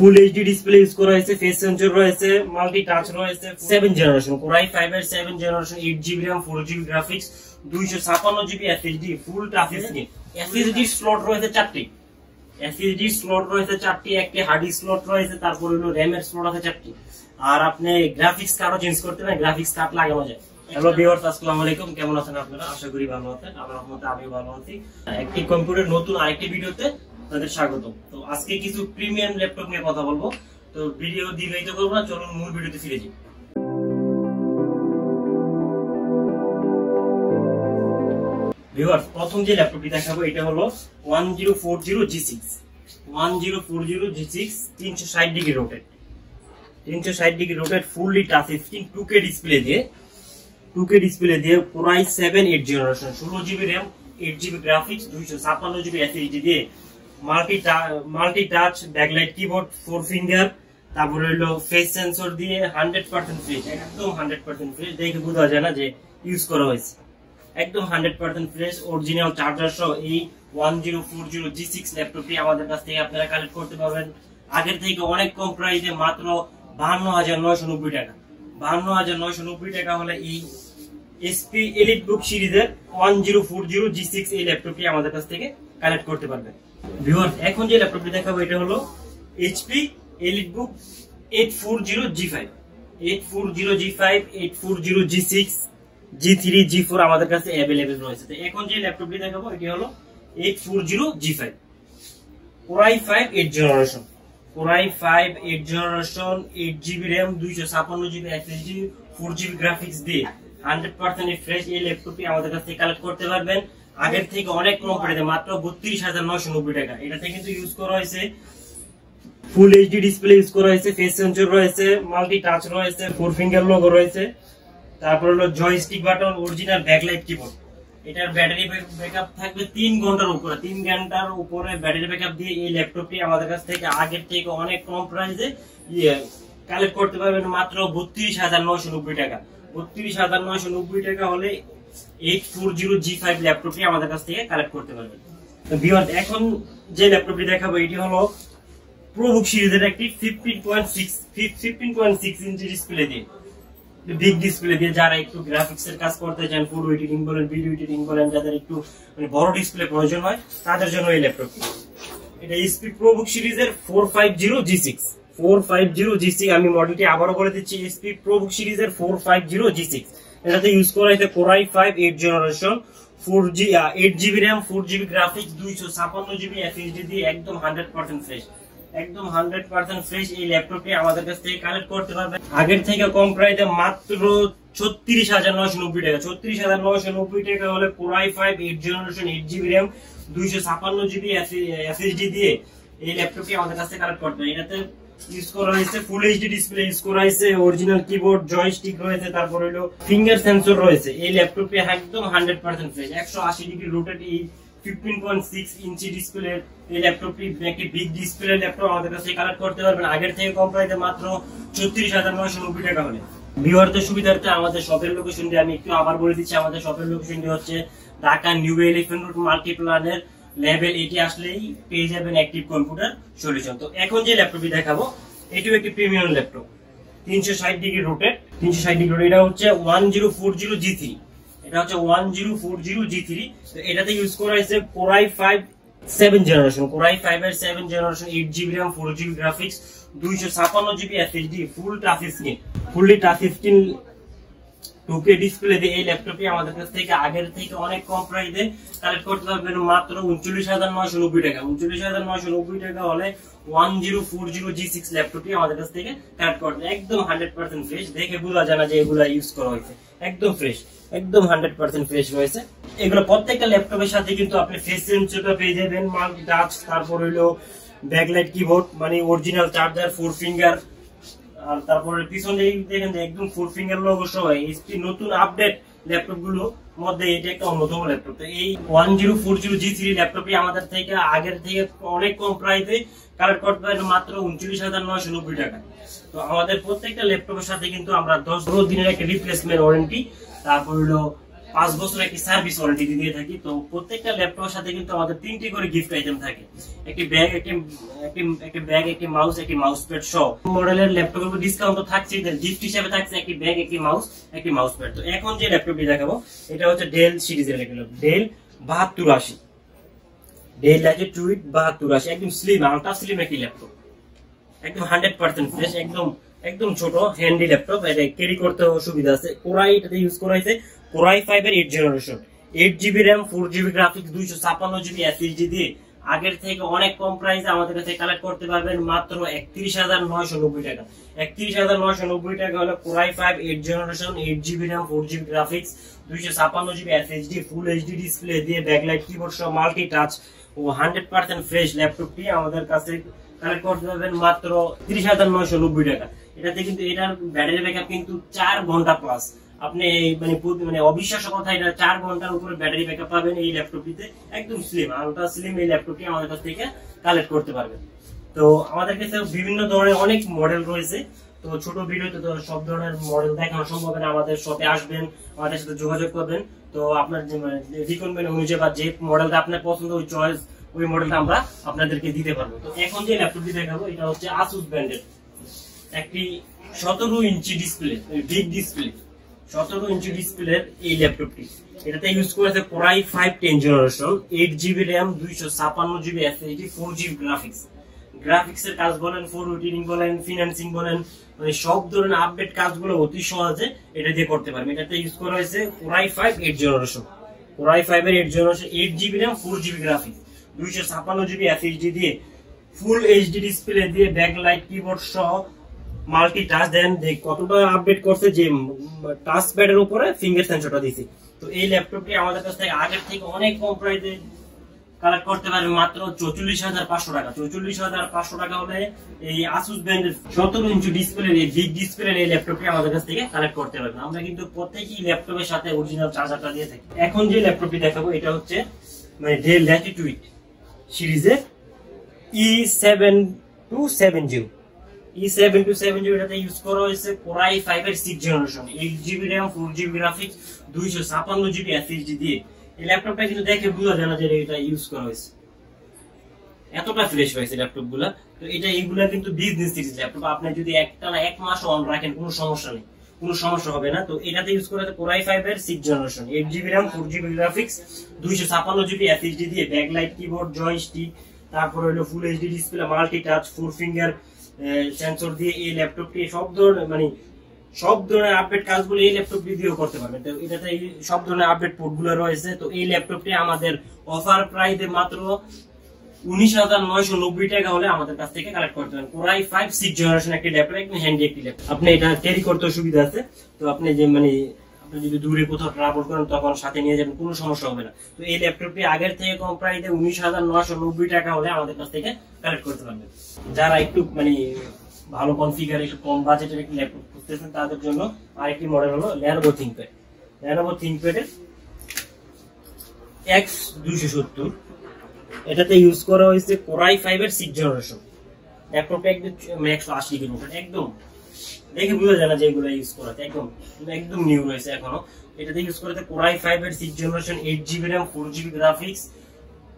Full HD display use করা হয়েছে, face sensor রয়েছে, মাল্টি টাচ রয়েছে, 7 জেনারেশন কোরাই 5 এর 7 generation, 8GB RAM, 4GB graphics, 256GB SSD, ফুল touch screen. SSD slot রয়েছে 4টি, এসএসডি স্লট রয়েছে 4টি, একটি হার্ড স্লট রয়েছে, তারপর হলো র‍্যাম এর স্লট আছে 4টি। আর আপনি গ্রাফিক্স কার্ডও চেঞ্জ করতে পারেন, গ্রাফিক্স কার্ড লাগানো যায়। হ্যালো ভিউয়ার্স, আসসালামু আলাইকুম, কেমন আছেন আপনারা? আশা করি ভালো আছেন। আমার রহমতে আমিও ভালো আছি। একটি কম্পিউটার নতুন আরেকটি ভিডিওতে আপনাদের স্বাগত। তো আজকে কিছু প্রিমিয়াম ল্যাপটপ নিয়ে কথা বলবো। তো ভিডিও দীর্ঘায়িত করব না, চলুন মূল ভিডিওতে ফিরে যাই। ভিউয়ার্স, প্রথম যে ল্যাপটপটি দেখাবো এটা হলো 1040G6, 1040G6 360 degree rotate, 360 degree rotate, fully touch screen, 2K display দিয়ে, 2K ডিসপ্লে দিয়ে, core i 7 8 generation, 16GB RAM, 8GB graphics, 256GB SSD দিয়ে, multi touch, backlight keyboard, 4 finger, তারপরে হলো ফেস সেন্সর দিয়ে, 100% ফ্রেশ, একদম 100% ফ্রেশ, দেখে বোঝা যায় না যে ইউজ করা হয়েছে। একদম 100% ফ্রেশ, অরিজিনাল চার্জার সহ এই 1040G6 ল্যাপটপটি আমাদের কাছ থেকে আপনারা কালেক্ট করতে পারবেন আগের থেকে অনেক কম প্রাইসে, মাত্র 52,990 টাকা। 52,990 টাকা হলে এই এসপি এলিটবুক সিরিজের 1040G6 এই ল্যাপটপটি আমাদের কাছ থেকে কালেক্ট করতে পারবেন। ভিউয়ার্স, এখন যে ল্যাপটপটি দেখাবো এটা হলো HP EliteBook 840G5, 840G5, 840G6, G3, G4 আমাদের কাছে अवेलेबल রয়েছে। তো এখন যে ল্যাপটপটি দেখাবো এটি হলো 840G5, core i 5 8 generation, core i 5 8 generation, 8GB RAM, 256GB SSD, 4GB graphics দিয়ে 100% ফ্রেশ এই ল্যাপটপটি আমাদের কাছ থেকে কালেক্ট করতে পারবেন আগের থেকে অনেক কম প্রাইসে, মাত্র 32,990 টাকা। এটাতে কিন্তু ইউজ করা হয়েছে ফুল এইচডি ডিসপ্লে ইউজ করা হয়েছে, ফেস সেন্সর রয়েছে, মাল্টি টাচ রয়েছে, 4 ফিঙ্গার লোগো রয়েছে, তারপর হলো joystick button, original backlight keyboard. এটার ব্যাটারি ব্যাকআপ থাকবে 3 ঘন্টার উপরে, 3 ঘন্টার উপরে ব্যাটারি ব্যাকআপ দিয়ে এই ল্যাপটপটি আমাদের কাছ থেকে আগের থেকে অনেক কম প্রাইসে কালেক্ট করতে পারবেন মাত্র 32,990 টাকা। 32,990 টাকা হলে 840G5 ল্যাপটপটি আমাদের কাছ থেকে কালেক্ট করতে পারবেন। তো ভিউয়ার্স, এখন যে ল্যাপটপটি দেখাবো এটি হলো প্রোবুক সিরিজের একটি 15.6 ইঞ্চি ডিসপ্লে দিয়ে, বিগ ডিসপ্লে দিয়ে, যারা একটু গ্রাফিক্স এর কাজ করতে চান, ফুড এডিটিং বলেন, ভিডিও এডিটিং বলেন, যাদের একটু বড় ডিসপ্লে প্রয়োজন হয় তাদের জন্য এই ল্যাপটপটি। এটা এইচপি প্রোবুক সিরিজের 450G6, 450G6। আমি মডেলটি আবারও বলে দিচ্ছি, এইচপি প্রোবুক সিরিজের 450G6। এটাতে ইউজ করা হয়েছে core i 5 8 generation, 8GB RAM, 4GB graphics, 256GB SSD দিয়ে, একদম 100% ফ্রেশ, একদম 100% ফ্রেশ এই ল্যাপটপটি আমাদের কাছ থেকে কালেক্ট করতে পারবেন আগের থেকে কম প্রাইসে, মাত্র 36,990 টাকা। 36,990 টাকা হলে core i 5 8 generation, 8GB RAM, 256GB SSD দিয়ে এই ল্যাপটপটি আমাদের কাছ থেকে কালেক্ট করতে পারবেন। এটাতে ইউজ করা হয়েছে ফুল এইচডি ডিসপ্লে ইউজ করা হয়েছে, অরিজিনাল কিবোর্ড, জয়স্টিক রয়েছে, তারপর হলো ফিঙ্গার সেন্সর রয়েছে। এই ল্যাপটপটি একদম 100% ফ্রেশ, 180 ডিগ্রি রোটেট, এই 15.6 ইঞ্চি ডিসপ্লে এই ল্যাপটপটি একটি বিগ ডিসপ্লে ল্যাপটপ আমাদের কাছে কালেক্ট করতে পারবেন আগের থেকে কম প্রাইসে, মাত্র 36,990 টাকা হলে। ভিউয়ারদের সুবিধার্থে আমাদের শপের লোকেশনটি আমি একটু আবার বলে দিচ্ছি। আমাদের শপের লোকেশনটি হচ্ছে ঢাকা নিউ এলিফ্যান্ট রোড মাল্টিপ্লানের লেভেল 80 আসলেই পেয়ে যাবেন অ্যাক্টিভ কম্পিউটার সলিউশন। তো এখন যে ল্যাপটপটি দেখাবো এটিও একটি premium laptop, 360 degree rotate, 360 degree rotate. এটা হচ্ছে 1040G3, এটা হচ্ছে 1040G3। তো এটাতে ইউজ করা হয়েছে কোরাই 5 7 জেনারেশন, কোরাই 5 এর 7 generation, 8GB RAM, 4GB graphics, 256GB SSD, ফুল touch screen, fully touch screen, 2K display দিয়ে এই ল্যাপটপটি আমাদের কাছ থেকে আগের থেকে অনেক কম প্রাইসে কালেক্ট করতে পারবেন মাত্র 39,990 টাকা। 39,990 টাকা হলে 1040G6 ল্যাপটপটি আমাদের কাছ থেকে কালেক্ট করতে একদম 100% ফ্রেশ, দেখে বোঝা যায় না যে এগুলা ইউজ করা হয়েছে, একদম ফ্রেশ, একদম 100% ফ্রেশ রয়েছে। এগুলো প্রত্যেকটা ল্যাপটপের সাথে কিন্তু আপনি ফেস সেন্সরটা পেয়ে যাবেন, মাল্টি টাচ, তারপর হইলো ব্যাকলাইট কিবোর্ড, মানে অরিজিনাল চার্জার, 4 ফিঙ্গার, আর তারপরে পিছনে দেখেন যে একদম 4 ফিঙ্গার লোগো সহ এইচপি নতুন আপডেট ল্যাপটপ গুলোর মধ্যে এটা একটা অন্যতম ল্যাপটপ। তো এই 1040G3 ল্যাপটপটি আমাদের থেকে আগের থেকে অনেক কম প্রাইসে কালেক্ট করতে পারেন মাত্র 39,990 টাকা। তো আমাদের প্রত্যেকটা ল্যাপটপের সাথে কিন্তু আমরা 10 দিনের একটা রিপ্লেসমেন্ট ওয়ারেন্টি, তারপর হলো 5 বছর একটি সার্ভিস ওয়ারেন্টি দিয়ে থাকি। তো প্রত্যেকটা ল্যাপটপের সাথে কিন্তু আমাদের 3টি করে গিফট আইটেম থাকে, একটি ব্যাগ, একটি মাউস, একটি মাউস প্যাড সহ। মডেলের ল্যাপটপের উপর ডিসকাউন্ট তো থাকছে, গিফট হিসেবে থাকছে একটি ব্যাগ, একটি মাউস প্যাড। তো এখন যে ল্যাপটপটি দেখাবো এটা হচ্ছে ডেল সিরিজের ডেল 7280, ডেল ল্যাটিটিউড 7280, একদম স্লিম, আলট্রা স্লিম একটি ল্যাপটপ, একদম 100% ফ্রেশ, একদম ছোট হ্যান্ডি ল্যাপটপ। এটা ক্যারি করতে সুবিধা আছে। কোরাই এটাতে ইউজ করা হয়েছে কোরাই 5 এর 8 generation, 8GB RAM, 4GB graphics, 256GB SSD দিয়ে আগের থেকে অনেক কম প্রাইসে আমাদের কাছে কালেক্ট করতে পারবেন মাত্র 31,990 টাকা। 31,990 টাকা হলো core i 5 8 generation, 8GB RAM, 4GB graphics, 256GB SSD, full HD display দিয়ে ব্যাকলাইট কিবোর্ড সহ মাল্টি টাচ ও 100% ফ্রেশ ল্যাপটপটি আমাদের কাছে কালেক্ট করতে পারবেন মাত্র 30,990 টাকা। এটাতে কিন্তু এটার ব্যাটারি ব্যাকআপ কিন্তু 4 ঘন্টা প্লাস। আপনি মানে অবিশ্বাস্য কথা, এটা 4 ঘন্টার উপরে ব্যাটারি ব্যাকআপ পাবেন এই ল্যাপটপটিতে। একদম স্লিম, আলট্রা স্লিম এই ল্যাপটপটি আমাদের কাছ থেকে কালেক্ট করতে পারবেন। তো আমাদের কাছে বিভিন্ন ধরনের অনেক মডেল রয়েছে। তো ছোট ভিডিওতে তো সব ধরনের মডেল দেখানো সম্ভব না। আমাদের শপে আসবেন, আমাদের সাথে যোগাযোগ করবেন। তো আপনার রিকোয়ারমেন্ট অনুযায়ী বা যে মডেলটা আপনার পছন্দ ওই চয়েস ওই মডেলটা আমরা আপনাদেরকে দিতে পারবো। তো এখন যে ল্যাপটপটি দেখাবো এটা হচ্ছে আসুস ব্র্যান্ডের একটি 17 ইঞ্চি ডিসপ্লে, বিগ ডিসপ্লে, 17 ইঞ্চি ডিসপ্লের এই ল্যাপটপটি। এটাতে ইউজ করেছে core i 5 10 generation, 8GB RAM, 256GB SSD, 4GB গ্রাফিক্সের কাজ বলেন, ফোর এডিটিং বলেন, ফিনান্সিং বলেন, মানে সব ধরনের আপডেট কাজগুলো অতি সহজে এটা দিয়ে করতে পারবেন। এটাতে ইউজ করা হয়েছে কোরাই 5 8 জেনারেশন, কোরাই 5 এর 8 generation, 8GB RAM, 4GB graphics, 256GB SSD দিয়ে ফুল এইচডি ডিসপ্লে দিয়ে ব্যাকলাইট কিবোর্ড সহ মাল্টি টাচ দেন। কতটা আপডেট করছে যে টাচ প্যাডের উপরে ফিঙ্গার সেন্সরটা দিয়েছি। তো এই ল্যাপটপটি আমাদের কাছ থেকে আগের থেকে অনেক কম প্রাইসে কালেক্ট করতে পারবেন মাত্র 44,500 টাকা। 44,500 টাকা হলে এই আসুস ব্র্যান্ডের 17 ইঞ্চি ডিসপ্লে এই বিগ ডিসপ্লের এই ল্যাপটপটি আমাদের কাছ থেকে কালেক্ট করতে পারবেন। আমরা কিন্তু প্রত্যেকই ল্যাপটপের সাথে অরিজিনাল চার্জারটা দিয়ে থাকি। এখন যে ল্যাপটপটি দেখাবো এটা হচ্ছে মানে ডেল ল্যাটিটিউড সিরিজের E7270, এটাতে ইউজ করা হয়েছে কোরাই 5 এর 6 generation, 8GB RAM, 4GB graphics, 256GB SSD দিয়ে। এই ল্যাপটপটা কিন্তু দেখে বোঝা যায় না যে এটা ইউজ করা হয়েছে, এতটা ফ্রেশ হয়েছে ল্যাপটপ গুলা। তো এইগুলা কিন্তু বিজনেস সিরিজ ল্যাপটপ, আপনি যদি একটানা 1 মাস অন রাখেন কোনো সমস্যা নেই, কোনো সমস্যা হবে না। তো এটাতে ইউজ করা হয়েছে কোরাই 5 এর 6 generation, 8GB RAM, 4GB graphics, 256GB SSD দিয়ে ব্যাকলাইট কিবোর্ড, জয়স্টিক, তারপর হলো full HD display, multi touch, 4 finger sensor দিয়ে এই ল্যাপটপটি সব ধরনের আপডেট কাজগুলো এই ল্যাপটপটি দিয়েও করতে পারবেন। তো এটাতে সব ধরনের আপডেট পোর্টগুলো রয়েছে। তো এই ল্যাপটপটি আমাদের অফার প্রাইসে মাত্র 19,990 টাকা হলে আমাদের কাছ থেকে কালেক্ট করতে পারেন। কোরাই 5 6 জেনারেশন একটি ল্যাপটপ, একদম হ্যান্ডি একটি ল্যাপটপ। আপনি এটা ক্যারি করতে সুবিধা আছে। তো আপনি যে আপনি যদি দূরে কোথাও ট্রাভেল করেন তখন সাথে নিয়ে যাবেন, কোনো সমস্যা হবে না। তো এই ল্যাপটপটি আগের থেকে কম প্রাইসে 19,990 টাকা হলে আমাদের কাছ থেকে কালেক্ট করতে পারবেন। যারা একটু ভালো কনফিগার, একটু কম বাজেটের একটি ল্যাপটপ খুঁজতেছেন তাদের জন্য আরেকটি মডেল হলো লেনোভো থিংকপ্যাড। লেনোভো থিংকপ্যাডের X270, এটাতে ইউজ করা হয়েছে কোরাই 5 এর 6 জেনারেশন। ল্যাপটপটা একদম 180 কিলোমিটার, একদম দেখে বোঝা যায় না যে এগুলো ইউজ করা আছে, একদম নিউ রয়েছে এখনো। এটাতে ইউজ করেছে কোরাই 5 এর 6 generation, 8GB RAM, 4GB graphics,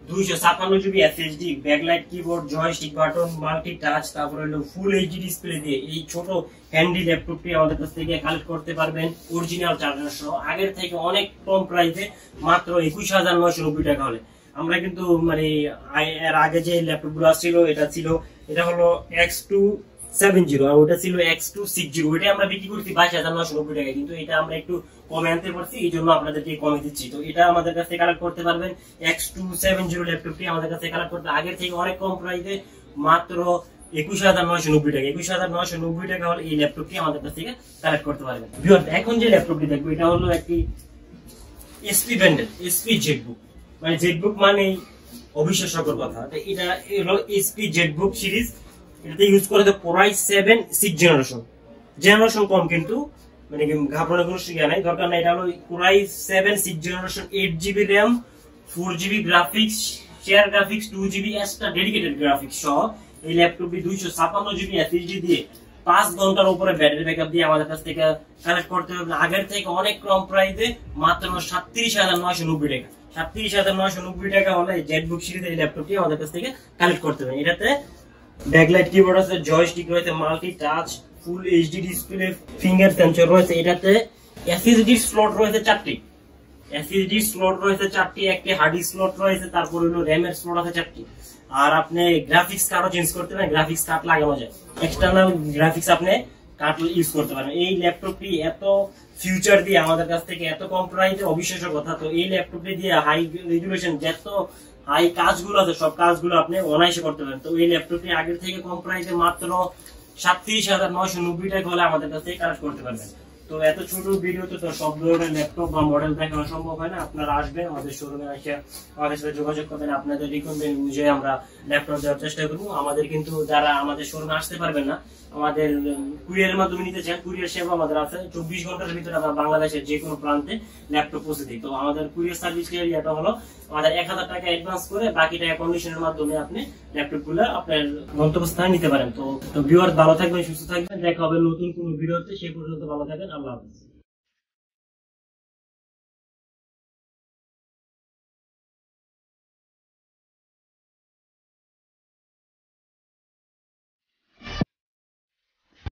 256GB SSD, backlight keyboard, joystick button, multi touch, তারপর হলো ফুল এইচডি ডিসপ্লে দিয়ে এই ছোট হ্যান্ডি ল্যাপটপটি আমাদের কাছ থেকে কালেক্ট করতে পারবেন অরিজিনাল চার্জার সহ আগের থেকে অনেক কম প্রাইসে মাত্র 21,990 টাকা হলে। আমরা কিন্তু এর আগে যে ল্যাপটপ গুলো ছিল এটা হলো X270 আর ওটা ছিল X260, ওইটা আমরা বিক্রি করছি 22,990 টাকা। কিন্তু এটা আমরা একটু কমে আনতে পারছি, এই জন্য আপনাদেরকে কমে দিচ্ছি। তো এটা আমাদের কাছে কালেক্ট করতে পারবেন। X270 ল্যাপটপটি আমাদের কাছে কালেক্ট করতে আগের থেকে অনেক কম প্রাইসে মাত্র 21,990 টাকা। 21,990 টাকা হলে এই ল্যাপটপটি আমাদের কাছ থেকে কালেক্ট করতে পারবেন। এখন যে ল্যাপটপটি দেখবো এটা হলো একটি এসপি ব্র্যান্ডের এসপি জেটবুক। জেটবুক অবিশ্বাস্যকর কথা। এটা হলো এসপি জেটবুক সিরিজ। এটাতে ইউজ করে কোরাই 7 6 জেনারেশন কম, কিন্তু ঘাবড়ানোর কোনো সুবিধা নাই, দরকার নাই। এটা হলো core i 7 6 generation, 8GB RAM, 4GB graphics, share graphics, 2GB extra dedicated graphics সহ এই ল্যাপটপটি 256GB SSD দিয়ে 5 ঘন্টার উপরে ব্যাটারি ব্যাকআপ দিয়ে আমাদের কাছ থেকে কালেক্ট করতে পারবেন। আগের থেকে অনেক কম প্রাইসে মাত্র 37,990 টাকা। 37,990 টাকা হলে জেটবুক সিরিজের এই ল্যাপটপটি আমাদের কাছ থেকে কালেক্ট করতে পারবেন। এটাতে ব্যাকলাইট কিবোর্ড আছে, জয়স্টিক রয়েছে, multi touch, full HD display, finger sensor রয়েছে। এটাতে এসএসডি স্লট রয়েছে 4টি, এসএসডি স্লট রয়েছে 4টি, একটি হার্ড স্লট রয়েছে, তারপর হলো র্যামের স্লট আছে 4টি। আর আপনি গ্রাফিক্স কার্ডও চেঞ্জ করতে পারেন, গ্রাফিক্স কার্ড লাগানো যায়, এক্সটার্নাল গ্রাফিক্স আপনি কার্ড ইউজ করতে পারেন। এই ল্যাপটপটি এত ফিউচার দিয়ে আমাদের কাছ থেকে এত কম প্রাইসে, অবিশ্বাস্য কথা। তো এই ল্যাপটপটি দিয়ে হাই রেজুলেশন যত হাই কাজগুলো আছে সব কাজগুলো আপনি অনায়াসে করতে পারেন। তো এই ল্যাপটপটি আগের থেকে কম প্রাইসে মাত্র 37,990 টাকা হলে আমাদের কাছ থেকে কালেক্ট করতে পারবেন। তো এত ছোট ভিডিওতে তো সব ধরনের ল্যাপটপ বা মডেল দেখানো সম্ভব হয় না। আপনারা আসবেন আমাদের শোরুমে এসে আমাদের সাথে যোগাযোগ করবেন, আপনাদের রিকমেন্ড অনুযায়ী আমরা ল্যাপটপ দেওয়ার চেষ্টা করবো। আমাদের কিন্তু যারা আমাদের শোরুমে আসতে পারবেন না, আমাদের কুরিয়ারের মাধ্যমে নিতে চান, কুরিয়ার সেবা আমাদের আছে। 24 ঘন্টার ভিতরে আমরা বাংলাদেশের যে কোনো প্রান্তে ল্যাপটপ পৌঁছে দিই। তো আমাদের কুরিয়ার সার্ভিস এরিয়াটা হলো আমাদের 1000 টাকা অ্যাডভান্স করে বাকি টাকা কন্ডিশনের মাধ্যমে আপনি ল্যাপটপ গুলো আপনার গন্তব্যস্থানে নিতে পারেন। তো ভিউয়ার ভালো থাকবেন, সুস্থ থাকবেন, দেখা হবে নতুন কোনো ভিডিওতে। সেই পর্যন্ত ভালো থাকবেন, আল্লাহ হাফেজ।